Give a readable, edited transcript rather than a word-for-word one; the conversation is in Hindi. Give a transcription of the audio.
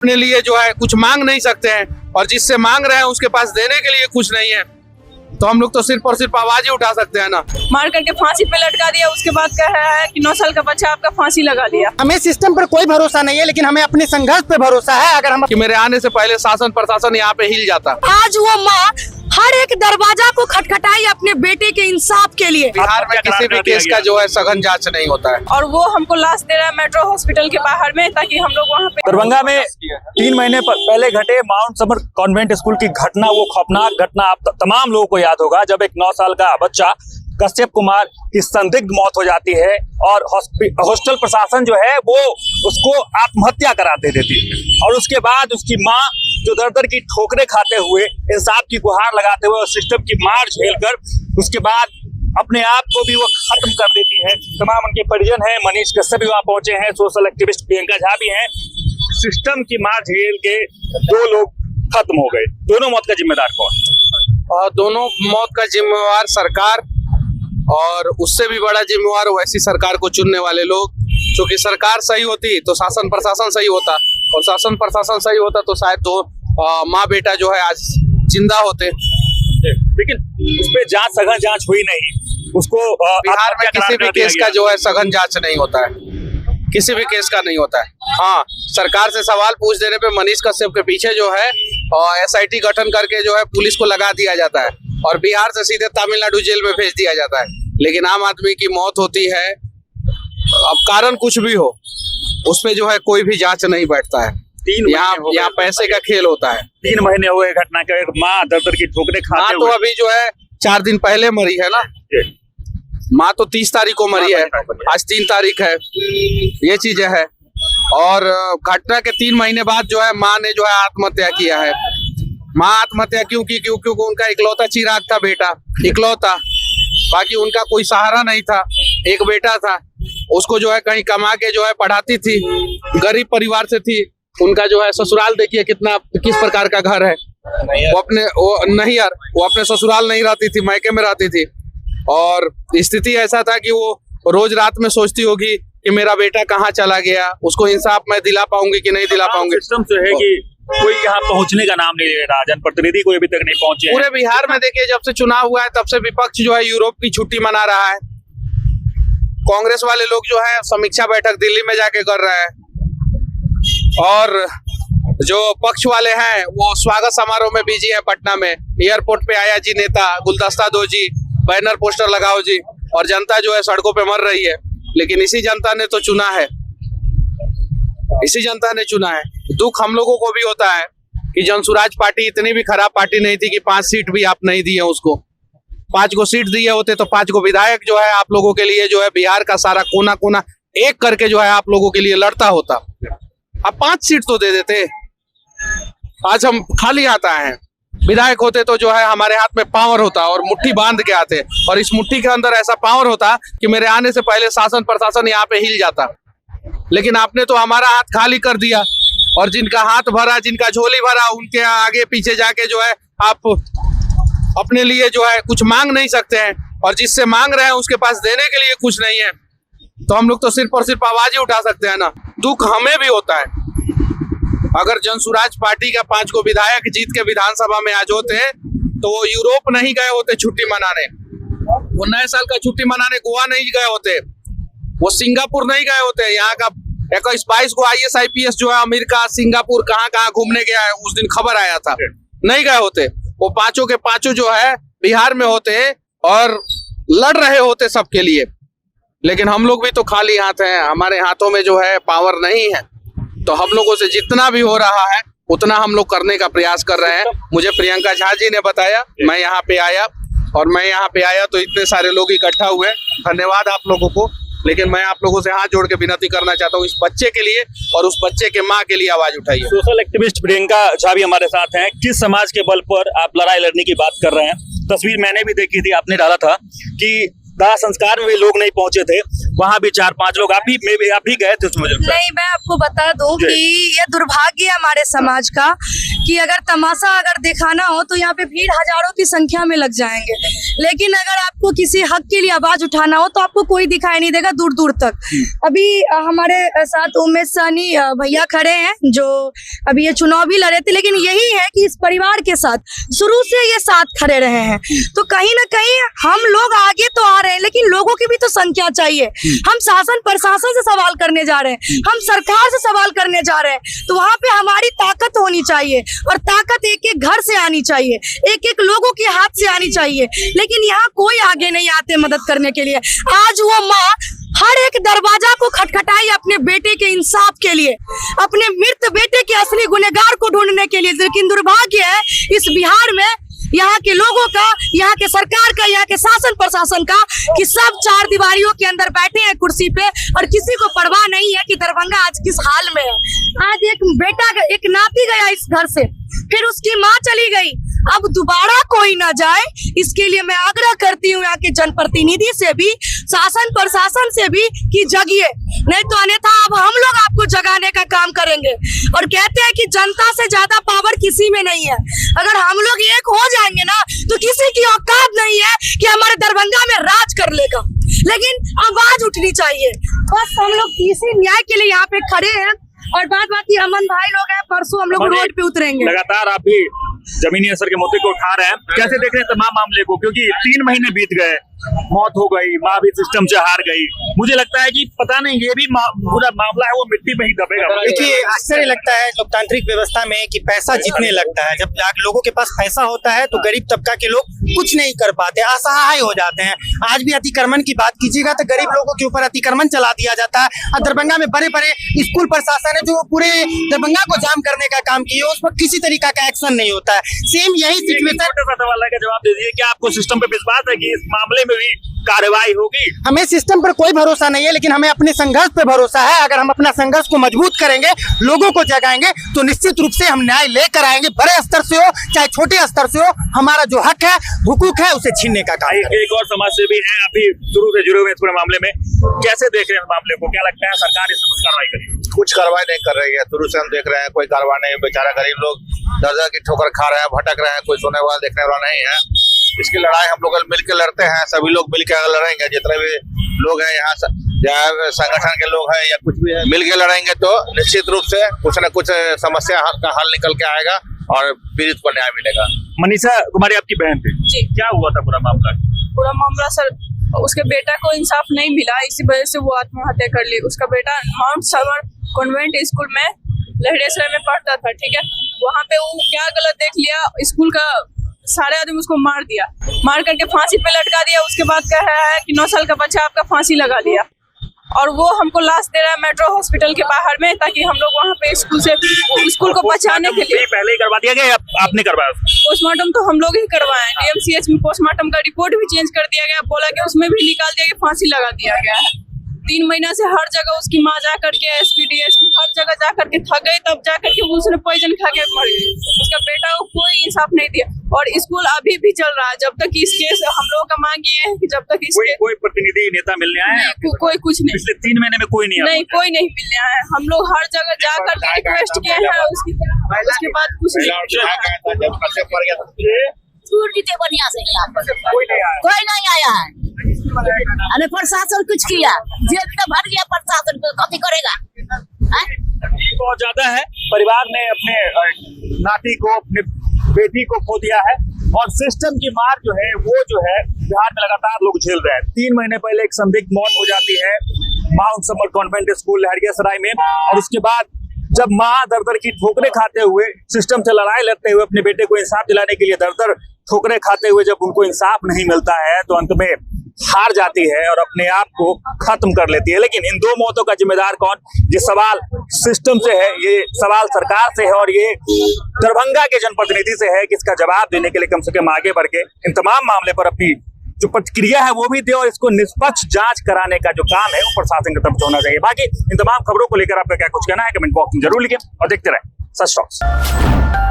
अपने लिए जो है कुछ मांग नहीं सकते हैं और जिससे मांग रहे हैं उसके पास देने के लिए कुछ नहीं है, तो हम लोग तो सिर्फ और सिर्फ आवाज ही उठा सकते हैं ना। मार करके फांसी पे लटका दिया, उसके बाद कह रहा है कि 9 साल का बच्चा आपका फांसी लगा दिया। हमें सिस्टम पर कोई भरोसा नहीं है, लेकिन हमें अपने संघर्ष पे भरोसा है। अगर हम कि मेरे आने से पहले शासन प्रशासन यहाँ पे हिल जाता। आज वो माँ हर एक दरवाजा को खटखटाई अपने बेटे के इंसाफ के लिए। बिहार में किसी भी केस का जो है सघन जांच नहीं होता है और वो हमको लाश दे रहा है मेट्रो हॉस्पिटल के बाहर में, ताकि हम लोग वहाँ पे। दरभंगा में 3 महीने पहले घटे माउंट समर कॉन्वेंट स्कूल की घटना, वो खौफनाक घटना आप तमाम लोगों को याद होगा, जब एक 9 साल का बच्चा कश्यप कुमार की संदिग्ध मौत हो जाती है और हॉस्टल प्रशासन जो है वो उसको आत्महत्या करा देती है। और उसके बाद उसकी माँ जो दर की ठोकरें खाते हुए, इंसाफ की गुहार लगाते हुए और सिस्टम की मार झेलकर उसके बाद अपने आप को भी वो खत्म कर देती है। तमाम उनके परिजन हैं, मनीष कश्यप भी वहाँ पहुंचे हैं, सोशल एक्टिविस्ट प्रियंका झा भी हैं। सिस्टम की मार झेल के 2 लोग खत्म हो गए। दोनों मौत का जिम्मेदार कौन? और दोनों मौत का जिम्मेवार सरकार, और उससे भी बड़ा जिम्मेवार वैसी सरकार को चुनने वाले लोग। क्योंकि सरकार सही होती तो शासन प्रशासन सही होता, और शासन प्रशासन सही होता तो शायद तो माँ बेटा जो है आज जिंदा होते। लेकिन उस पर सघन जांच हुई नहीं। उसको बिहार में किसी भी केस का जो है सघन जांच नहीं होता है, किसी भी केस का नहीं होता है। हाँ, सरकार से सवाल पूछ देने पे मनीष कश्यप के पीछे जो है SIT गठन करके जो है पुलिस को लगा दिया जाता है और बिहार से सीधे तमिलनाडु जेल में भेज दिया जाता है। लेकिन आम आदमी की मौत होती है, अब कारण कुछ भी हो, उस पे जो है कोई भी जांच नहीं बैठता है। यहाँ पैसे का खेल होता है। 3 महीने हुए घटना के, माँ दर की ठोकरें खाते तो अभी जो है 4 दिन पहले मरी है ना, माँ तो 30 तारीख को मरी है, आज 3 तारीख है, ये चीजें है। और घटना के 3 महीने बाद जो है माँ ने जो है आत्महत्या किया है। माँ आत्महत्या क्यों की? क्योंकि उनका इकलौता चिराग था बेटा, इकलौता, बाकी उनका कोई सहारा नहीं था। एक बेटा था, उसको जो है कहीं कमा के जो है पढ़ाती थी, गरीब परिवार से थी। उनका जो है ससुराल देखिए किस प्रकार का घर है। वो अपने ससुराल नहीं रहती थी, मायके में रहती थी। और स्थिति ऐसा था कि वो रोज रात में सोचती होगी कि मेरा बेटा कहाँ चला गया, उसको इंसाफ मैं दिला पाऊंगी कि नहीं दिला पाऊंगी। सिस्टम से है कि कोई यहाँ पहुँचने का नाम नहीं ले रहा, जनप्रतिनिधि कोई अभी तक नहीं पहुंचे। पूरे बिहार में देखिए, जब से चुनाव हुआ है तब से विपक्ष जो है यूरोप की छुट्टी मना रहा है। कांग्रेस वाले लोग जो है समीक्षा बैठक दिल्ली में जाके कर रहे हैं, और जो पक्ष वाले हैं वो स्वागत समारोह में बिजी है पटना में। एयरपोर्ट पे आया जी नेता, गुलदस्ता दो जी, बैनर पोस्टर लगाओ जी, और जनता जो है सड़कों पे मर रही है। लेकिन इसी जनता ने तो चुना है, इसी जनता ने चुना है। दुख हम लोगों को भी होता है कि जनसुराज पार्टी इतनी भी खराब पार्टी नहीं थी कि 5 सीट भी आप नहीं दिए उसको। 5 को सीट दिए होते तो 5 को विधायक जो है आप लोगों के लिए जो है बिहार का सारा कोना कोना एक करके जो है आप लोगों के लिए लड़ता होता। अब 5 सीट तो दे देते। आज हम खाली आता है। विधायक होते तो जो है हमारे हाथ में पावर होता और मुट्ठी बांध के आते, और इस मुट्ठी के अंदर ऐसा पावर होता कि मेरे आने से पहले शासन प्रशासन यहाँ पे हिल जाता। लेकिन आपने तो हमारा हाथ खाली कर दिया, और जिनका हाथ भरा, जिनका झोली भरा, उनके आगे पीछे जाके जो है आप अपने लिए जो है कुछ मांग नहीं सकते हैं, और जिससे मांग रहे हैं उसके पास देने के लिए कुछ नहीं है, तो हम लोग तो सिर्फ और सिर्फ आवाज ही उठा सकते हैं ना। दुख हमें भी होता है। अगर जनसुराज पार्टी का 5 को विधायक जीत के विधानसभा में आज होते तो वो यूरोप नहीं गए होते छुट्टी मनाने, वो नए साल का छुट्टी मनाने गोवा नहीं गए होते, वो सिंगापुर नहीं गए होते। यहाँ का 21-22 को IAS IPS जो है अमेरिका, सिंगापुर, कहाँ घूमने गया है, उस दिन खबर आया था, नहीं गए होते। वो 5 के 5 जो है बिहार में होते और लड़ रहे होते सबके लिए। लेकिन हम लोग भी तो खाली हाथ हैं, हमारे हाथों में जो है पावर नहीं है। तो हम लोगों से जितना भी हो रहा है उतना हम लोग करने का प्रयास कर रहे हैं। मुझे प्रियंका झा जी ने बताया, मैं यहाँ पे आया, और मैं यहाँ पे आया तो इतने सारे लोग इकट्ठा हुए। धन्यवाद आप लोगों को। लेकिन मैं आप लोगों से हाथ जोड़ के विनती करना चाहता हूँ, इस बच्चे के लिए और उस बच्चे के माँ के लिए आवाज उठाइए। सोशल एक्टिविस्ट प्रियंका झा भी हमारे साथ हैं। किस समाज के बल पर आप लड़ाई लड़ने की बात कर रहे हैं? तस्वीर मैंने भी देखी थी, आपने डाला था कि दाह संस्कार में भी लोग नहीं पहुंचे थे, वहां भी 4-5 लोग आप भी गए थे उसमें। नहीं, मैं आपको बता दूं कि ये दुर्भाग्य है हमारे समाज का कि अगर तमाशा अगर दिखाना हो तो यहाँ पे भीड़ हजारों की संख्या में लग जाएंगे, लेकिन अगर आपको किसी हक के लिए आवाज उठाना हो तो आपको कोई दिखाई नहीं देगा दूर दूर तक। अभी हमारे साथ उमेश सानी भैया खड़े हैं जो अभी ये चुनाव भी लड़े थे, लेकिन यही है कि इस परिवार के साथ शुरू से ये साथ खड़े रहे हैं। तो कहीं ना कहीं हम लोग आगे तो आ रहे हैं, लेकिन लोगों की भी तो संख्या चाहिए। हम शासन प्रशासन से सवाल करने जा रहे हैं, हम सरकार से सवाल करने जा रहे हैं, तो वहाँ पे हमारी ताकत होनी चाहिए और ताकत एक एक घर से आनी चाहिए, एक एक लोगों के हाथ से आनी चाहिए। लेकिन यहाँ कोई आगे नहीं आते मदद करने के लिए। आज वो माँ हर एक दरवाजा को खटखटाई अपने बेटे के इंसाफ के लिए, अपने मृत बेटे के असली गुनहगार को ढूंढने के लिए। लेकिन दुर्भाग्य है इस बिहार में यहाँ के लोगों का, यहाँ के सरकार का, यहाँ के शासन प्रशासन का कि सब चार दीवारियों के अंदर बैठे हैं कुर्सी पे और किसी को परवाह नहीं है कि दरभंगा आज किस हाल में है। आज एक बेटा, एक नाती गया इस घर से, फिर उसकी माँ चली गई, अब दोबारा कोई ना जाए, इसके लिए मैं आग्रह करती हूँ यहाँ के जनप्रतिनिधि से भी, शासन प्रशासन से भी कि जगिए, नहीं तो अन्यथा अब हम लोग आपको जगाने का काम करेंगे। और कहते हैं कि जनता से ज्यादा पावर किसी में नहीं है। अगर हम लोग एक हो जाएंगे ना तो किसी की औकात नहीं है कि हमारे दरभंगा में राज कर लेगा, लेकिन आवाज उठनी चाहिए। बस हम लोग इसी न्याय के लिए यहाँ पे खड़े हैं। और बात की अमन भाई लोग हैं, परसों हम लोग रोड पे उतरेंगे। लगातार आप भी जमीनी असर के मुद्दे को उठा रहे हैं, कैसे देख रहे हैं तमाम मामले को? क्योंकि 3 महीने बीत गए, मौत हो गई, माँ भी सिस्टम से हार गई। मुझे लगता है कि पता नहीं ये भी पूरा मामला है वो मिट्टी में ही दबेगा। देखिए, आश्चर्य लगता है लोकतांत्रिक व्यवस्था में कि पैसा जितने लगता है, जब लोगों के पास पैसा होता है तो गरीब तबका के लोग कुछ नहीं कर पाते, असहाय हो जाते हैं। आज भी अतिक्रमण की बात कीजिएगा तो गरीब लोगों के ऊपर अतिक्रमण चला दिया जाता है। और दरभंगा में बड़े बड़े स्कूल प्रशासन है जो पूरे दरभंगा को जाम करने का काम किए, उस पर किसी तरीका का एक्शन नहीं होता है। सेम यही सिचुएशन। सवाल का जवाब दे दीजिए, क्या आपको सिस्टम पे विश्वास है कि इस मामले में भी कार्रवाई होगी? हमें सिस्टम पर कोई भरोसा नहीं है, लेकिन हमें अपने संघर्ष पे भरोसा है। अगर हम अपना संघर्ष को मजबूत करेंगे, लोगों को जगाएंगे, तो निश्चित रूप से हम न्याय लेकर आएंगे। बड़े स्तर से हो चाहे छोटे स्तर से हो, हमारा जो हक है, हुकूक है, उसे छीनने का काम करेंगे। एक और समाज सेवी है, अभी शुरू से जुड़े हुए इस पूरे मामले में, कैसे देख रहे हैं मामले को? क्या लगता है सरकार इसमें कुछ कार्रवाई करेगी? कुछ कार्रवाई नहीं कर रही है, शुरू से हम देख रहे हैं कोई कार्रवाई नहीं। बेचारा गरीब लोग दर्जा की ठोकर खा रहे हैं, भटक रहे हैं, कोई सुनने वाला देखने वाला नहीं है। इसकी लड़ाई हम लोग मिलकर लड़ते हैं, सभी लोग मिलकर अगर लड़ेंगे, जितने भी लोग हैं यहाँ संगठन के लोग हैं या कुछ भी है, मिलकर लड़ेंगे तो निश्चित रूप से कुछ न कुछ समस्या का हल निकल के आएगा और पीड़ित को न्याय मिलेगा। मनीषा कुमारी आपकी बहन थी जी, क्या हुआ था पूरा मामला? पूरा मामला सर, उसके बेटा को इंसाफ नहीं मिला, इसी वजह से वो आत्महत्या कर ली। उसका बेटा माउंट समर कॉन्वेंट स्कूल में लहरेसराय में पढ़ता था, ठीक है। वहाँ पे वो क्या गलत देख लिया, स्कूल का सारे आदमी उसको मार दिया, मार करके फांसी पे लटका दिया। उसके बाद कह रहा है कि 9 साल का बच्चा आपका फांसी लगा दिया, और वो हमको लाश दे रहा है मेट्रो हॉस्पिटल के बाहर में, ताकि हम लोग वहाँ पे स्कूल को बचाने के लिए। पहले ही करवा दिया गया, आपने करवाया? पोस्टमार्टम तो हम लोग ही करवाए, डीएमसीएच में पोस्टमार्टम का रिपोर्ट भी चेंज कर दिया गया, बोला कि उसमें भी निकाल दिया कि फांसी लगा दिया गया है। 3 महीना से हर जगह उसकी माँ जा करके एसपी हर जगह जा करके थक गई, तब जा करके उसने पॉइजन खा के मर गई। उसका बेटा को कोई इंसाफ नहीं दिया, और स्कूल अभी भी चल रहा है जब तक इस केस। हम लोग का मांग ये है कि जब तक इस कोई प्रतिनिधि नेता मिलने आए हैं? कोई कुछ नहीं, पिछले 3 महीने में कोई नहीं आया? नहीं, कोई नहीं मिलने आया है। हम लोग हर जगह जा करके रिक्वेस्ट किए हैं, उसके बाद कुछ बढ़िया से कोई नहीं आया। कोई नहीं आया है। अरे प्रशासन कुछ किया, जेल तो भर गया, प्रशासन को कभी करेगा? बहुत ज्यादा है, परिवार ने अपने नाती को, अपने बेटी को खो दिया है, और सिस्टम की मार जो है वो जो है बिहार में लगातार लोग झेल रहे हैं। 3 महीने पहले एक संदिग्ध मौत हो जाती है mount summer convent school Laheriasarai में, और उसके बाद जब माँ दर की ठोकरें खाते हुए, सिस्टम से लड़ाई लड़ते हुए, अपने बेटे को इंसाफ दिलाने के लिए दर ठोकरें खाते हुए जब उनको इंसाफ नहीं मिलता है तो अंत में हार जाती है और अपने आप को खत्म कर लेती है। लेकिन इन 2 मौतों का जिम्मेदार कौन? ये सवाल सिस्टम से है, ये सवाल सरकार से है, और ये दरभंगा के जनप्रतिनिधि से है कि इसका जवाब देने के लिए कम से कम आगे बढ़ के इन तमाम मामले पर अपनी जो प्रतिक्रिया है वो भी दे, और इसको निष्पक्ष जांच कराने का जो काम है वो प्रशासन की तरफ से होना चाहिए। बाकी इन तमाम खबरों को लेकर आपका क्या कुछ कहना है कमेंट बॉक्स में जरूर लिखें, और देखते रहें सच टॉक्स।